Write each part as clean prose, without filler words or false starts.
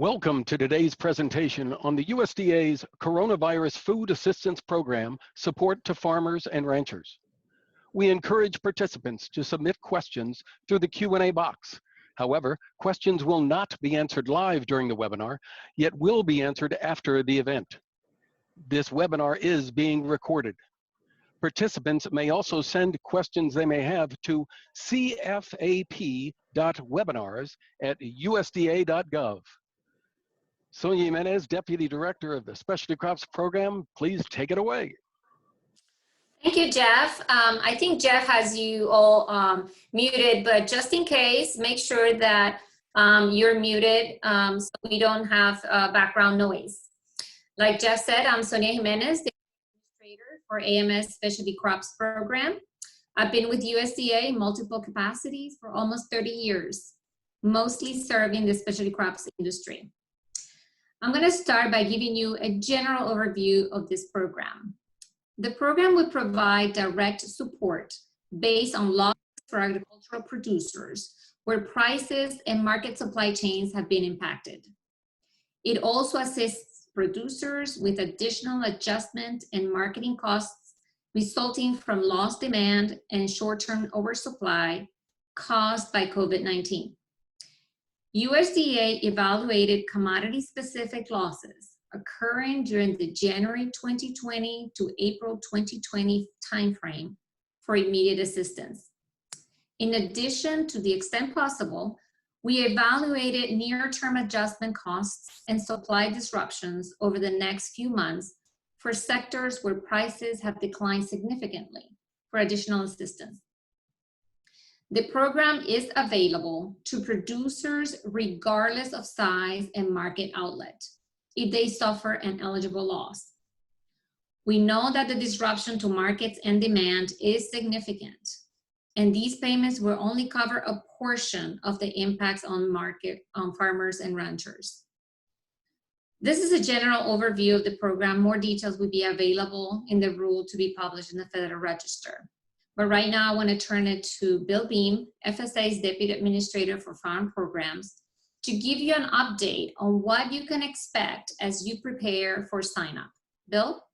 Welcome to today's presentation on the USDA's Coronavirus Food Assistance Program, Support to Farmers and Ranchers. We encourage participants to submit questions through the Q&A box. However, questions will not be answered live during the webinar, yet will be answered after the event. This webinar is being recorded. Participants may also send questions they may have to cfap.webinars@usda.gov. Sonia Jimenez, Deputy Director of the Specialty Crops Program, please take it away. Thank you, Jeff. I think Jeff has you all muted, but just in case, make sure that you're muted so we don't have background noise. Like Jeff said, I'm Sonia Jimenez, the Administrator for AMS Specialty Crops Program. I've been with USDA in multiple capacities for almost 30 years, mostly serving the specialty crops industry. I'm going to start by giving you a general overview of this program. The program would provide direct support based on laws for agricultural producers where prices and market supply chains have been impacted. It also assists producers with additional adjustment and marketing costs resulting from lost demand and short-term oversupply caused by COVID-19. USDA evaluated commodity-specific losses occurring during the January 2020 to April 2020 timeframe for immediate assistance. In addition, to the extent possible, we evaluated near-term adjustment costs and supply disruptions over the next few months for sectors where prices have declined significantly for additional assistance. The program is available to producers regardless of size and market outlet if they suffer an eligible loss. We know that the disruption to markets and demand is significant, and these payments will only cover a portion of the impacts on farmers and ranchers. This is a general overview of the program. More details will be available in the rule to be published in the Federal Register. But right now I want to turn it to Bill Beam, FSA's Deputy Administrator for Farm Programs, to give you an update on what you can expect as you prepare for sign up. Bill?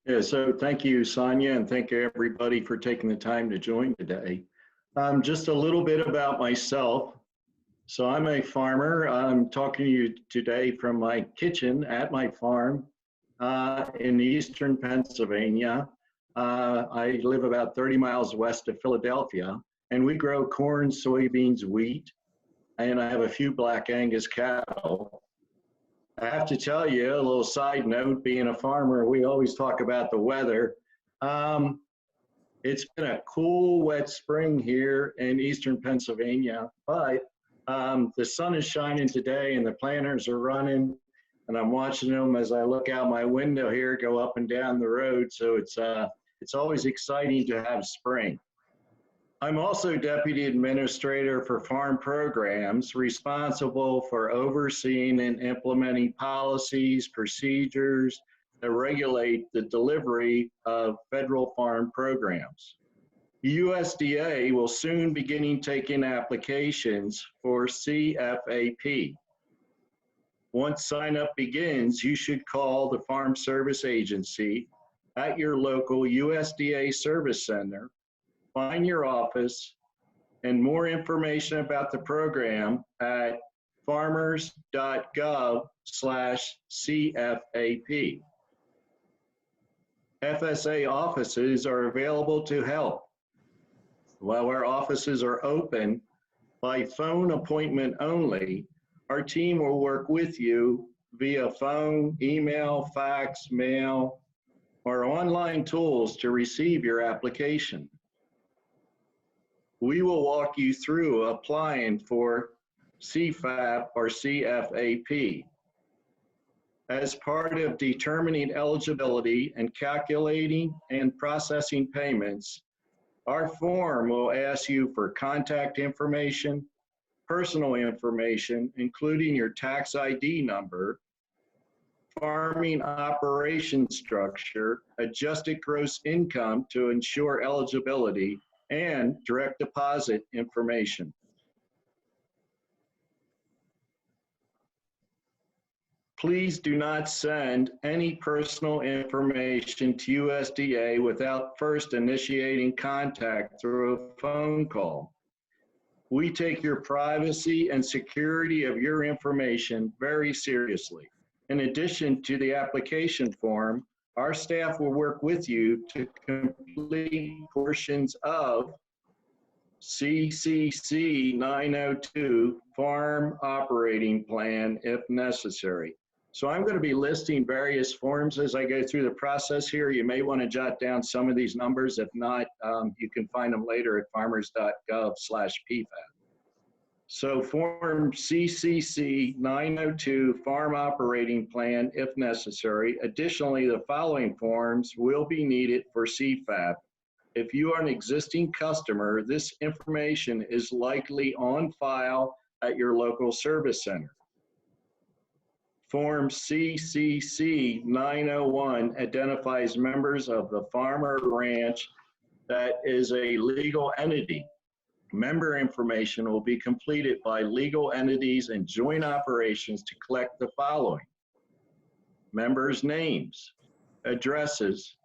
Yeah, so thank you, Sonia, and thank you everybody for taking the time to join today. Just a little bit about myself. So I'm a farmer. I'm talking to you today from my kitchen at my farm in eastern Pennsylvania. I live about 30 miles west of Philadelphia, and we grow corn, soybeans, wheat, and I have a few Black Angus cattle. I have to tell you, a little side note, being a farmer, we always talk about the weather. It's been a cool, wet spring here in eastern Pennsylvania, but the sun is shining today and the planters are running, and I'm watching them as I look out my window here, go up and down the road, so it's always exciting to have spring. I'm also Deputy Administrator for Farm Programs, responsible for overseeing and implementing policies, procedures that regulate the delivery of federal farm programs. USDA will soon begin taking applications for CFAP. Once sign-up begins, you should call the Farm Service Agency at your local USDA service center, find your office, and more information about the program at farmers.gov/CFAP. FSA offices are available to help. While our offices are open by phone appointment only, our team will work with you via phone, email, fax, mail, or online tools to receive your application. We will walk you through applying for CFAP or CFAP. As part of determining eligibility and calculating and processing payments, our form will ask you for contact information, personal information, including your tax ID number, farming operation structure, adjusted gross income to ensure eligibility, and direct deposit information. Please do not send any personal information to USDA without first initiating contact through a phone call. We take your privacy and security of your information very seriously. In addition to the application form, our staff will work with you to complete portions of CCC 902 Farm Operating Plan if necessary. So I'm going to be listing various forms as I go through the process here. You may want to jot down some of these numbers. If not, you can find them later at farmers.gov/PFAP. So form CCC 902 Farm Operating Plan if necessary. Additionally, the following forms will be needed for CFAP. If you are an existing customer, this information is likely on file at your local service center. Form CCC 901 identifies members of the farm or ranch that is a legal entity. Member information will be completed by legal entities and joint operations to collect the following: members' names, addresses,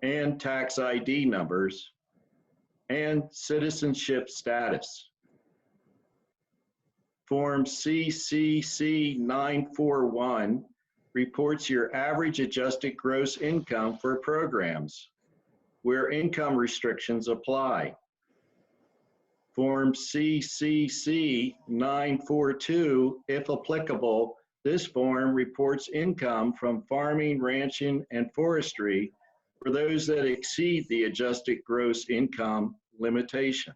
and tax ID numbers, and citizenship status. Form CCC 941 reports your average adjusted gross income for programs where income restrictions apply. Form CCC 942, if applicable, this form reports income from farming, ranching, and forestry for those that exceed the adjusted gross income limitation.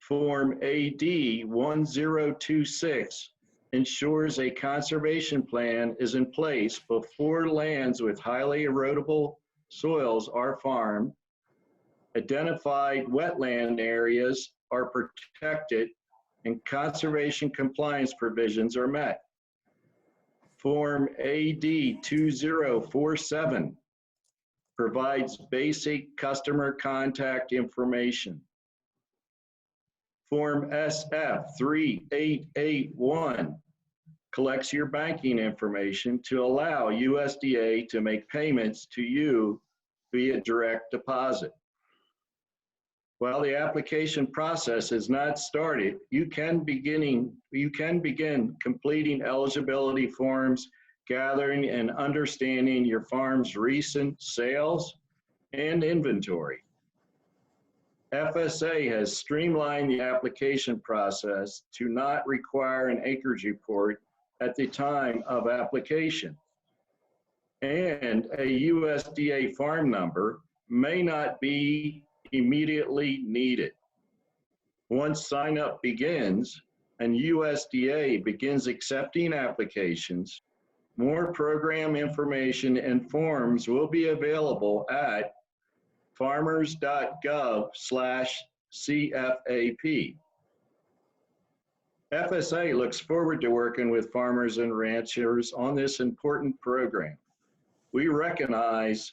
Form AD 1026 ensures a conservation plan is in place before lands with highly erodible soils are farmed, identified wetland areas are protected, and conservation compliance provisions are met. Form AD 2047 provides basic customer contact information. Form SF 3881 collects your banking information to allow USDA to make payments to you via direct deposit. While the application process is not started, you can begin completing eligibility forms, gathering and understanding your farm's recent sales and inventory. FSA has streamlined the application process to not require an acreage report at the time of application. And a USDA farm number may not be immediately needed. Once sign-up begins and USDA begins accepting applications, more program information and forms will be available at farmers.gov/CFAP. FSA looks forward to working with farmers and ranchers on this important program. We recognize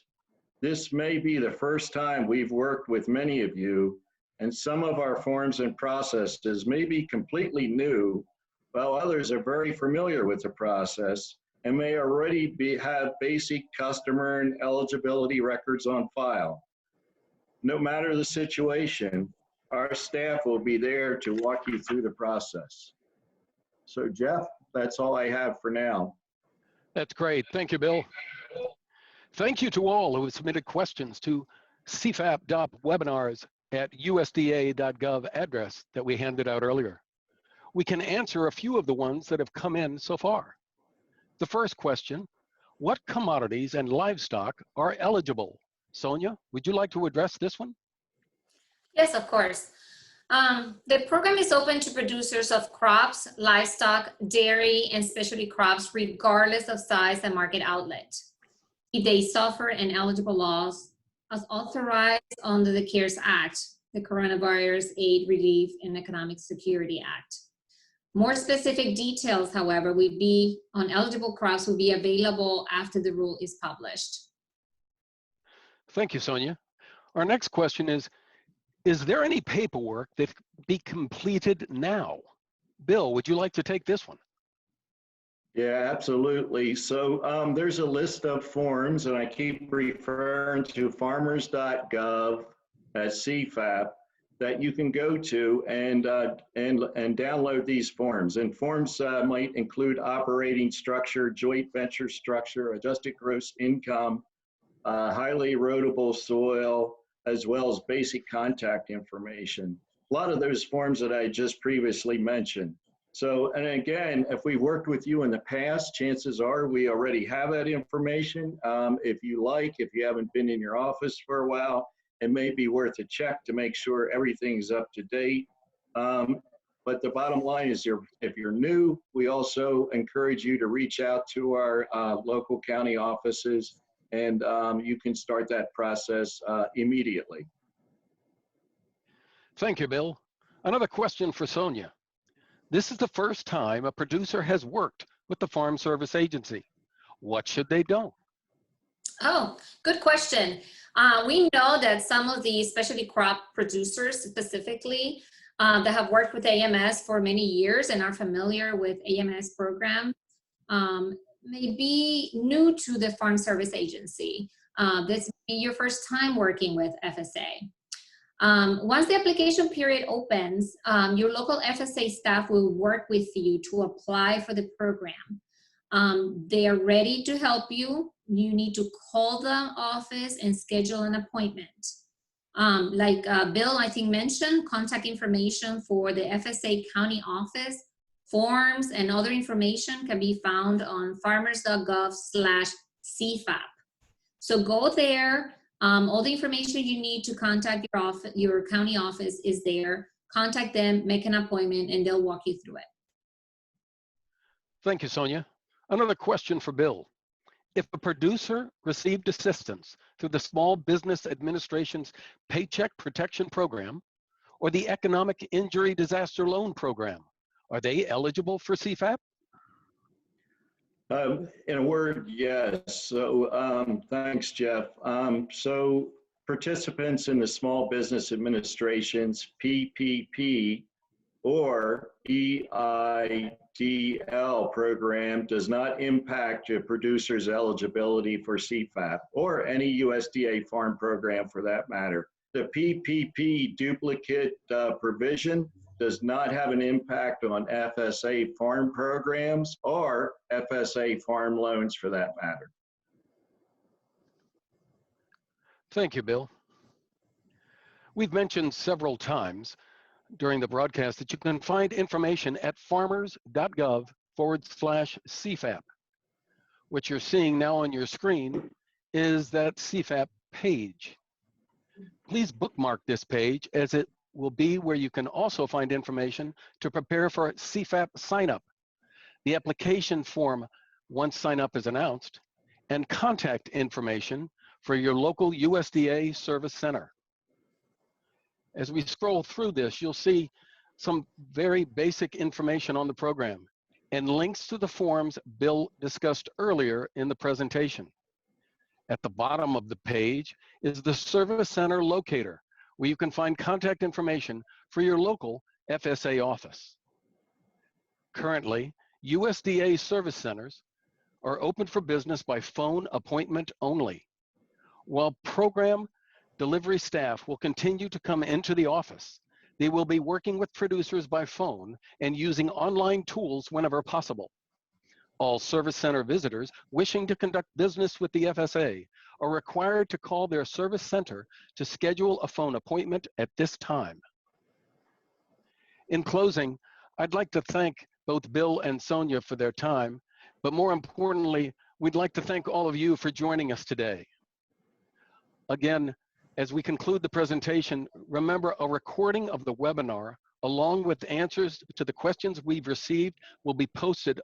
this may be the first time we've worked with many of you, and some of our forms and processes may be completely new, while others are very familiar with the process and may already have basic customer and eligibility records on file. No matter the situation, our staff will be there to walk you through the process. So Jeff, that's all I have for now. That's great. Thank you, Bill. Thank you to all who have submitted questions to cfap.webinars@usda.gov address that we handed out earlier. We can answer a few of the ones that have come in so far. The first question: what commodities and livestock are eligible? Sonia, would you like to address this one? Yes, of course. The program is open to producers of crops, livestock, dairy, and specialty crops, regardless of size and market outlet. If they suffer ineligible loss as authorized under the CARES Act, the Coronavirus Aid, Relief, and Economic Security Act. More specific details, however, on eligible crops will be available after the rule is published. Thank you, Sonia. Our next question is there any paperwork that can be completed now? Bill, would you like to take this one? Yeah, absolutely. So there's a list of forms, and I keep referring to farmers.gov at CFAP that you can go to and download these forms. And forms might include operating structure, joint venture structure, adjusted gross income, highly erodible soil, as well as basic contact information. A lot of those forms that I just previously mentioned. So, and again, if we worked with you in the past, chances are we already have that information. If you like, if you haven't been in your office for a while, it may be worth a check to make sure everything's up to date. But the bottom line is, if you're new, we also encourage you to reach out to our local county offices, and you can start that process immediately. Thank you, Bill. Another question for Sonia. This is the first time a producer has worked with the Farm Service Agency. What should they do? Oh, good question. We know that some of the specialty crop producers specifically that have worked with AMS for many years and are familiar with AMS program may be new to the Farm Service Agency. This may be your first time working with FSA. Once the application period opens, your local FSA staff will work with you to apply for the program. They are ready to help you. You need to call the office and schedule an appointment. Like Bill, I think, mentioned, contact information for the FSA county office, forms, and other information can be found on farmers.gov/CFAP. So go there. All the information you need to contact your county office is there. Contact them, make an appointment, and they'll walk you through it. Thank you, Sonia. Another question for Bill. If a producer received assistance through the Small Business Administration's Paycheck Protection Program or the Economic Injury Disaster Loan Program, are they eligible for CFAP? In a word, yes. So thanks, Jeff. So participants in the Small Business Administration's PPP or EIDL program does not impact a producer's eligibility for CFAP or any USDA farm program for that matter. The PPP duplicate provision does not have an impact on FSA farm programs or FSA farm loans for that matter. Thank you, Bill. We've mentioned several times during the broadcast that you can find information at farmers.gov/CFAP. What you're seeing now on your screen is that CFAP page. Please bookmark this page, as it will be where you can also find information to prepare for CFAP sign-up, the application form once sign-up is announced, and contact information for your local USDA service center. As we scroll through this, you'll see some very basic information on the program and links to the forms Bill discussed earlier in the presentation. At the bottom of the page is the Service Center locator, where you can find contact information for your local FSA office. Currently, USDA service centers are open for business by phone appointment only, while program delivery staff will continue to come into the office. They will be working with producers by phone and using online tools whenever possible. All service center visitors wishing to conduct business with the FSA are required to call their service center to schedule a phone appointment at this time. In closing, I'd like to thank both Bill and Sonia for their time, but more importantly, we'd like to thank all of you for joining us today. Again, as we conclude the presentation, remember a recording of the webinar along with answers to the questions we've received will be posted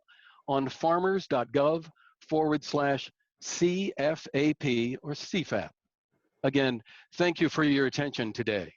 on farmers.gov/CFAP or CFAP. Again, thank you for your attention today.